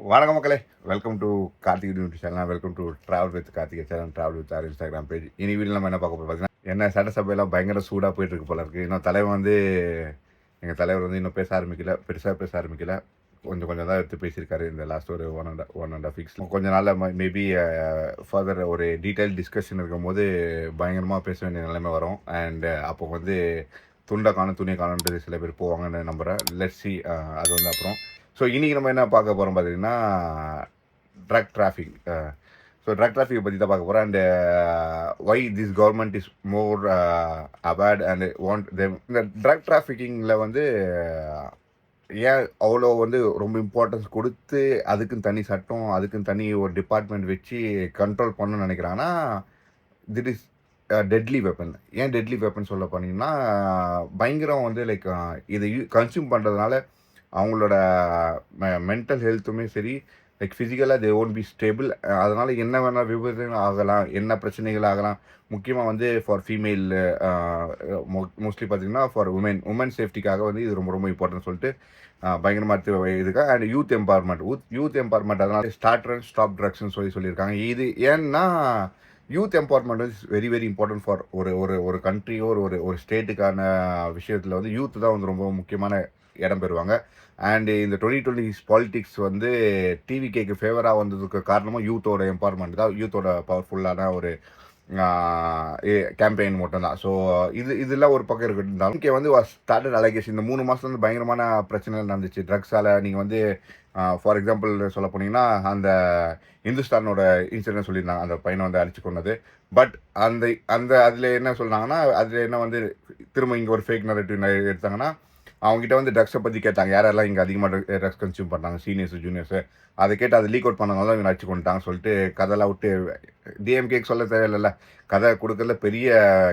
வணக்கம் மக்களே. Welcome to Karthik YouTube channel. Welcome to travel with கார்த்திகை channel, travel with our Instagram page. இனி video நம்ம என்ன பார்க்க போகிறோம் பார்த்தீங்கன்னா, என்ன சட்டசபையெல்லாம் பயங்கர சூடாக போயிட்டு இருக்கு போல இருக்குது. இன்னும் தலைவர் வந்து எங்கள் தலைவர் வந்து இன்னும் பேச ஆரம்பிக்கல, பெருசாக பேச ஆரம்பிக்கல. கொஞ்சம் கொஞ்சம் தான் எடுத்து பேசியிருக்காரு இந்த லாஸ்ட் ஒரு ஒன் அண்ட் ஆஃப் வீக்ஸ். கொஞ்ச நாளில் மேபி ஃபர்தர் ஒரு டீட்டெயில் டிஸ்கஷன் இருக்கும்போது பயங்கரமாக பேச வேண்டிய நிலைமை வரும். அண்ட் அப்போ வந்து துண்டை காணும் துணியை காணுன்றது சில பேர் போவாங்கன்னு நம்புகிறேன். Let's see. அது வந்து அப்புறம். ஸோ இன்றைக்கி நம்ம என்ன பார்க்க போகிறோம் பார்த்தீங்கன்னா, ட்ரக் டிராஃபிக். ஸோ ட்ரக் டிராஃபிக்கை பற்றி தான் பார்க்க போகிறோம். And why this government is more aware and want them. இந்த ட்ரக் டிராஃபிக்கிங்கில் வந்து ஏன் அவ்வளோ வந்து ரொம்ப இம்பார்ட்டன்ஸ் கொடுத்து அதுக்குன்னு தனி சட்டம், அதுக்குன்னு தனி ஒரு டிபார்ட்மெண்ட் வச்சு கண்ட்ரோல் பண்ணணும்னு நினைக்கிறாங்கன்னா, திட் இஸ் டெட்லி வெப்பன். ஏன் டெட்லி வெப்பன் சொல்ல போனீங்கன்னா, பயங்கரம் வந்து லைக் இதை கன்சியூம் பண்ணுறதுனால அவங்களோட மென்டல் ஹெல்த்துமே சரி, லைக் ஃபிசிக்கலாக தே ஓன்ட் பி ஸ்டேபிள். அதனால் என்ன வேணால் விபத்துகள் ஆகலாம், என்ன பிரச்சனைகள் ஆகலாம். முக்கியமாக வந்து ஃபார் ஃபீமேல், மோஸ்ட்லி பார்த்தீங்கன்னா ஃபார் உமன் சேஃப்டிக்காக வந்து இது ரொம்ப ரொம்ப இம்பார்ட்டன்ட் சொல்லிட்டு பயங்கரமாக இதுக்காக. அண்ட் யூத் எம்பவர்மெண்ட் அதனால் ஸ்டார்ட் அண்ட் ஸ்டாப் ட்ரக்ஸ்ன்னு சொல்லியிருக்காங்க. இது ஏன்னா youth empowerment is very very important for ஒரு ஒரு ஒரு கண்ட்ரியோ ஒரு ஸ்டேட்டுக்கான விஷயத்தில் வந்து யூத் தான் வந்து ரொம்ப முக்கியமான இடம் பெறுவாங்க. அண்டு இந்த 2020 பாலிட்டிக்ஸ் வந்து டிவிகேக்கு ஃபேவராக வந்ததுக்கு காரணமும் யூத்தோட எம்பவர்மெண்ட் தான், யூத்தோட பவர்ஃபுல்லான ஒரு கேம்பெயின் மட்டும்தான். ஸோ இதெல்லாம் ஒரு பக்கம் இருக்கட்டும். இங்கே வந்து ஸ்டார்டட் அலகேஷன் இந்த 3 மாதம் வந்து பயங்கரமான பிரச்சனை நடந்துச்சு ட்ரக்ஸால். நீங்கள் வந்து ஃபார் எக்ஸாம்பிள் சொல்ல போனீங்கன்னா, அந்த இந்துஸ்தானோட இன்சிடென்ட் சொல்லியிருந்தாங்க, அந்த பையனை வந்து அடிச்சு கொண்டது. பட் அந்த அந்த அதில் என்ன சொன்னாங்கன்னா, அதில் என்ன வந்து திரும்ப இங்கே ஒரு ஃபேக் நரேட்டிவ் எடுத்தாங்கன்னா, அவங்ககிட்ட வந்து ட்ரக்ஸை பற்றி கேட்டாங்க, யாரெல்லாம் இங்கே அதிகமாக ட்ரக்ஸ் கன்சியூம் பண்ணுறாங்க, சீனியர்ஸு ஜூனியர்ஸு. அதை கேட்டு அதை லீக் அவுட் பண்ணனால தான் இவங்க அடிச்சு கொண்டுட்டாங்க சொல்லிட்டு கதையெல்லாம் விட்டு டிஎம்கேக்கு சொல்ல தேவையில்லைல்ல, கதை கொடுக்கறதுல பெரிய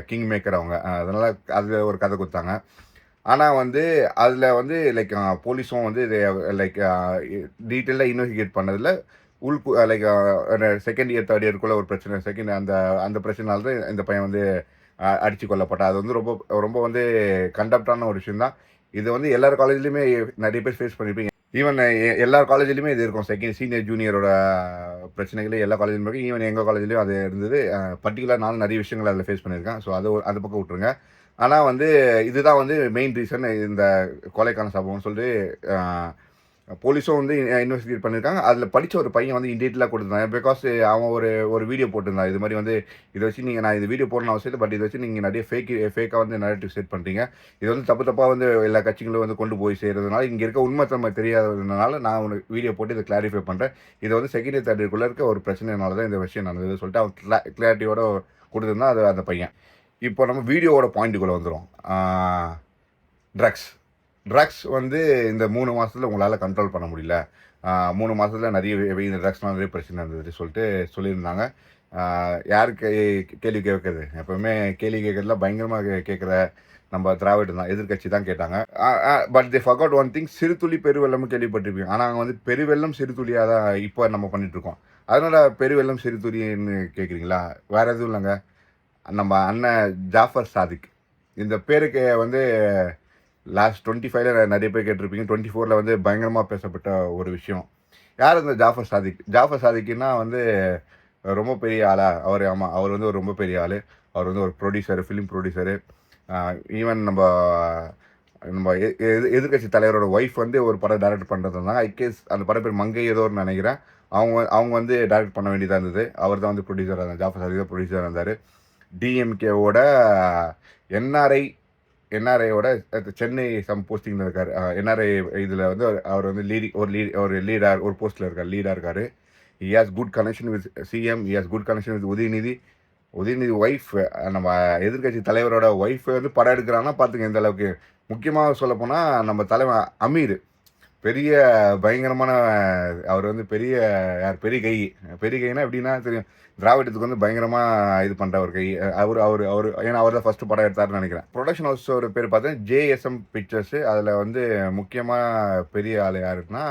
கிங் மேக்கர் அவங்க. அதனால் அதில் ஒரு கதை கொடுத்தாங்க. ஆனால் வந்து அதில் வந்து லைக் போலீஸும் வந்து லைக் டீட்டெயிலாக இன்வெஸ்டிகேட் பண்ணதில் லைக் செகண்ட் இயர் தேர்ட் இயருக்குள்ளே ஒரு பிரச்சனை, அந்த அந்த பிரச்சனைனால தான் இந்த பையன் வந்து அடித்து கொல்லப்பட்டான். அது வந்து ரொம்ப ரொம்ப வந்து கண்டப்டான ஒரு விஷயம் தான். இது வந்து எல்லார் காலேஜ்லேயுமே நிறைய பேர் ஃபேஸ் பண்ணியிருப்பீங்க. ஈவன் எல்லார் காலேஜ்லேயுமே இது இருக்கும். சீனியர் ஜூனியரோட பிரச்சனைகளே எல்லா காலேஜ்லையும் இருக்குது. ஈவன் எங்கள் காலேஜ்லேயும் அது இருந்தது. பர்டிகுலர் நானும் நிறைய விஷயங்கள் அதில் ஃபேஸ் பண்ணியிருக்கேன். ஸோ அது பக்கம் விட்டுருங்க. ஆனால் வந்து இதுதான் வந்து மெயின் ரீசன் இந்த கொலைக்கான சம்பவம்னு சொல்லிட்டு போலீஸும் வந்து இன்வெஸ்டிகேட் பண்ணியிருக்காங்க. அதில் படித்த ஒரு பையன் வந்து டீட்டெயிலாக கொடுத்துருந்தாங்க. பிகாஸ் அவன் ஒரு வீடியோ போட்டிருந்தான். இது மாதிரி வந்து இதை வச்சு நான் இது வீடியோ போடணும் அவசியம் இல்லை, பட் இதை வச்சு நீங்கள் நிறைய ஃபேக்காக வந்து நரேட்டிவ் செட் பண்ணுறீங்க. இது வந்து தப்பாக வந்து எல்லா கட்சிகளும் வந்து கொண்டு போய் செய்கிறதுனால இங்கே இருக்க உண்மைத்தன்மை தெரியாததுனால நான் உனக்கு வீடியோ போட்டு இதை கிளாரிஃபை பண்ணுறேன். இது வந்து செகண்ட் இயர் தேர்ட் இயருக்குள்ளே இருக்க ஒரு பிரச்சனைனால தான் இந்த விஷயம் நடந்தது சொல்லிட்டு அவன் கிளாரிட்டியோட கொடுத்துருந்தான் அது அந்த பையன். இப்போ நம்ம வீடியோவோட பாயிண்ட்டுக்குள்ளே வந்துடும். ட்ரக்ஸ் வந்து இந்த 3 மாதத்தில் உங்களால் கண்ட்ரோல் பண்ண முடியல. 3 மாதத்தில் நிறைய இந்த ட்ரக்ஸ்லாம் நிறைய பிரச்சனை இருந்தது சொல்லிட்டு சொல்லியிருந்தாங்க. யாருக்கு கேள்வி கேட்குறது? எப்போவுமே கேள்வி கேட்குறதுல பயங்கரமாக கேட்குற நம்ம திராவிட தான், எதிர்கட்சி தான் கேட்டாங்க. But they forgot one thing, சிறுதுளி பெருவெள்ளம்னு கேள்விப்பட்டிருப்பீங்க. ஆனால் அங்கே வந்து பெருவெள்ளம் சிறுதுளியாக தான் இப்போ நம்ம பண்ணிகிட்ருக்கோம். அதனால் பெருவெள்ளம் சிறுதுளின்னு கேட்குறீங்களா? வேறு எதுவும் இல்லைங்க. நம்ம அண்ணன் ஜாஃபர் சாதிக், இந்த பேருக்கு வந்து லாஸ்ட் 25ல நிறைய பேர் கேட்டிருப்பீங்க. 24ல் வந்து பயங்கரமாக பேசப்பட்ட ஒரு விஷயம். யார் இந்த ஜாஃபர் சாதிக்குன்னா வந்து ரொம்ப பெரிய ஆளா அவர்? ஆமாம், அவர் வந்து ஒரு ரொம்ப பெரிய ஆள். அவர் வந்து ஒரு ப்ரொடியூசரு, ஃபிலிம் ப்ரொடியூசரு. ஈவன் நம்ம எதிர்கட்சி தலைவரோட ஒய்ஃப் வந்து ஒரு படம் டைரக்ட் பண்ணுறதுனால ஐகேஸ் அந்த படம் பேர் மங்கை ஏதோன்னு நினைக்கிறேன். அவங்க வந்து டைரக்ட் பண்ண வேண்டியதாக இருந்தது. அவர் தான் வந்து ப்ரொடியூசராக இருந்தார். ஜாஃபர் சாதிக் தான் ப்ரொடியூசராக இருந்தார். டிஎம்கேவோட என்ஆர்ஐயோட சென்னை போஸ்டிங்கில் இருக்கார். என்ஆர்ஐ இதில் வந்து அவர் வந்து ஒரு போஸ்ட்டில் இருக்கார், லீடாக இருக்கார். He has good connection with CM, he has good connection with Udhayanidhi wife. நம்ம எதிர்கட்சி தலைவரோட ஒய்ஃப் வந்து படம் எடுக்கிறாங்கன்னா பார்த்துங்க எந்த அளவுக்கு. முக்கியமாக சொல்ல போனால் நம்ம தலைவர் அமீர் பெரிய பயங்கரமான, அவர் வந்து பெரிய கைனா எப்படின்னா தெரியும், திராவிடத்துக்கு வந்து பயங்கரமாக இது பண்ணுற ஒரு கை. அவர் ஏன்னா அவர் தான் ஃபஸ்ட்டு படம் எடுத்தாருன்னு நினைக்கிறேன். ப்ரொடக்ஷன் ஹவுஸோட பேர் பார்த்தீங்கன்னா ஜேஎஸ்எம் பிக்சர்ஸு. அதில் வந்து முக்கியமாக பெரிய ஆள் யாருக்குன்னா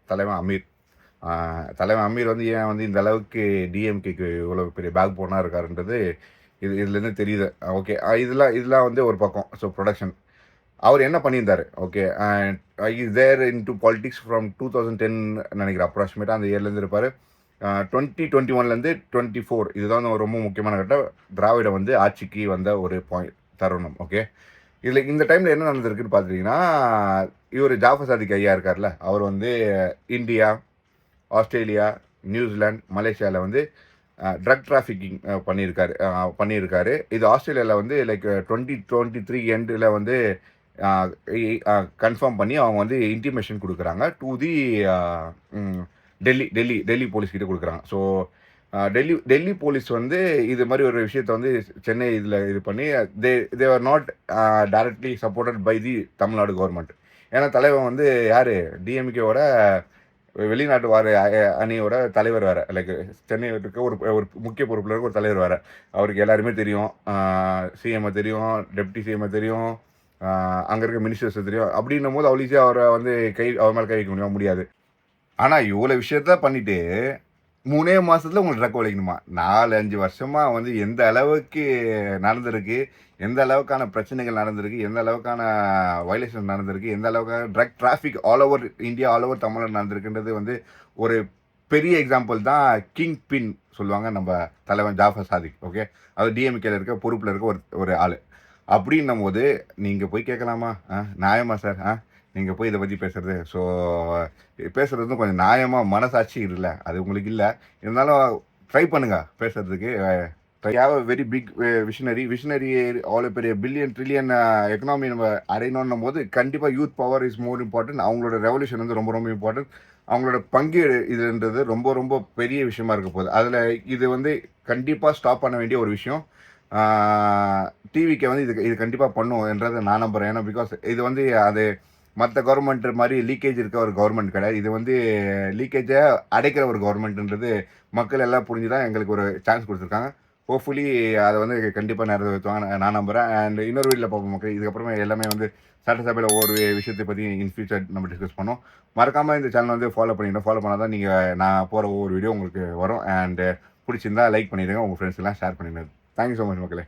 தலைவன் அமீர் வந்து ஏன் வந்து இந்த அளவுக்கு டிஎம்கேக்கு இவ்வளோ பெரிய பேக் போனாக இருக்காருன்றது இதுலேருந்து தெரியுது. ஓகே, இதெல்லாம் வந்து ஒரு பக்கம். ஸோ ப்ரொடக்ஷன் அவர் என்ன பண்ணியிருந்தார் okay is there in to politics from 2010 நினைக்கிறேன் அப்ராக்சிமேட்டாக அந்த இயர்லேருந்து இருப்பார். 2021லேருந்து 24 இதுதான் ரொம்ப முக்கியமான கட்டம். திராவிட வந்து ஆட்சிக்கு வந்த ஒரு தருணம். ஓகே, இதில் இந்த டைமில் என்ன நடந்திருக்குன்னு பார்த்துட்டிங்கன்னா, இவர் ஜாஃபர் சாதிக் ஐயா இருக்கார்ல, அவர் வந்து இந்தியா, ஆஸ்திரேலியா, நியூசிலாந்து, மலேசியாவில் வந்து ட்ரக் டிராஃபிக்கிங் பண்ணியிருக்காரு. இது ஆஸ்திரேலியாவில் வந்து லைக் 2023 எண்டில் வந்து கன்ஃபார்ம் பண்ணி அவங்க வந்து இன்டிமேஷன் கொடுக்குறாங்க டு தி டெல்லி போலீஸ் கிட்ட கொடுக்குறாங்க. ஸோ டெல்லி போலீஸ் வந்து இது மாதிரி ஒரு விஷயத்த வந்து சென்னை இதில் இது பண்ணி they are not directly supported by the Tamil Nadu government. ஏன்னா தலைவன் வந்து யார், டிஎம்கேவோட வெளிநாட்டு அணியோட தலைவர் வேறு, லைக் சென்னை இருக்க ஒரு முக்கிய பொறுப்பில் இருக்க ஒரு தலைவர் வேறு. அவருக்கு எல்லாருமே தெரியும், சிஎம்ஐ தெரியும், டெப்டி சிஎம்ஐ தெரியும், அங்கே இருக்க மினிஸ்டர்ஸ் தெரியும். அப்படின்னும் போது அவ்வளோ ஈஸியாக அவரை வந்து அவர் மேலே கை வைக்க முடியாது. ஆனால் இவ்வளோ விஷயத்த பண்ணிவிட்டு 3 மாதத்தில் உங்களுக்கு ட்ரக் ஒழிக்கணுமா? 4-5 வருஷமாக வந்து எந்த அளவுக்கு நடந்திருக்கு, எந்த அளவுக்கான பிரச்சனைகள் நடந்திருக்கு, எந்த அளவுக்கான வயலேஷன் நடந்திருக்கு, எந்த அளவுக்கான drug traffic all over India, all over Tamil Nadu நடந்திருக்குன்றது வந்து ஒரு பெரிய எக்ஸாம்பிள் தான் கிங் பின் சொல்லுவாங்க நம்ம தலைவன் ஜாஃபர் சாதிக். ஓகே, அது டிஎம்கேல இருக்க பொறுப்பில் இருக்க ஒரு ஆள். அப்படின்னும் போது நீங்கள் போய் கேட்கலாமா? நியாயமா சார்? நீங்கள் போய் இதை பற்றி பேசுகிறது? ஸோ பேசுகிறது கொஞ்சம் நியாயமாக மனசாட்சி இல்லை, அது உங்களுக்கு இல்லை. இருந்தாலும் ட்ரை பண்ணுங்கள் பேசுகிறதுக்கு. வெரி பிக் விஷனரி அவ்வளோ பெரிய பில்லியன் ட்ரில்லியன் எக்கனாமி நம்ம அடையணுன்னும் போது கண்டிப்பாக youth power is more important. அவங்களோட ரெவல்யூஷன் வந்து ரொம்ப ரொம்ப இம்பார்ட்டன்ட். அவங்களோட பங்கீடு இதுன்றது ரொம்ப ரொம்ப பெரிய விஷயமா இருக்க போகுது. அதில் இது வந்து கண்டிப்பாக ஸ்டாப் பண்ண வேண்டிய ஒரு விஷயம். டிவிக்கு வந்து இது கண்டிப்பாக பண்ணுன்றதை நான் நம்புகிறேன். ஏன்னா பிகாஸ் இது வந்து அது மற்ற கவர்மெண்ட் மாதிரி லீக்கேஜ் இருக்க ஒரு கவர்மெண்ட் கிடையாது. இது வந்து லீக்கேஜை அடைக்கிற ஒரு கவர்மெண்ட்ன்றது மக்கள் எல்லாம் புரிஞ்சு தான் எங்களுக்கு ஒரு சான்ஸ் கொடுத்துருக்காங்க. ஹோப்ஃபுல்லி அதை வந்து கண்டிப்பாக நிறைவேற்றுவாங்க நான் நம்புகிறேன். அண்ட் இன்னொரு வீட்டில் பார்ப்போம் மக்கள். இதுக்கப்புறமே எல்லாமே வந்து சட்டசபையில் ஒவ்வொரு விஷயத்தை பற்றி இன் ஃபியூச்சர் நம்ம டிஸ்கஸ் பண்ணோம். மறக்காமல் இந்த சேனல் வந்து ஃபாலோ பண்ணால் தான் நான் போகிற ஒவ்வொரு வீடியோ உங்களுக்கு வரும். அண்ட் பிடிச்சிருந்தா லைக் பண்ணிடுங்க, உங்கள் ஃப்ரெண்ட்ஸ் எல்லாம் ஷேர் பண்ணிடுங்க. தேங்க்யூ ஸோ மச் மக்களே.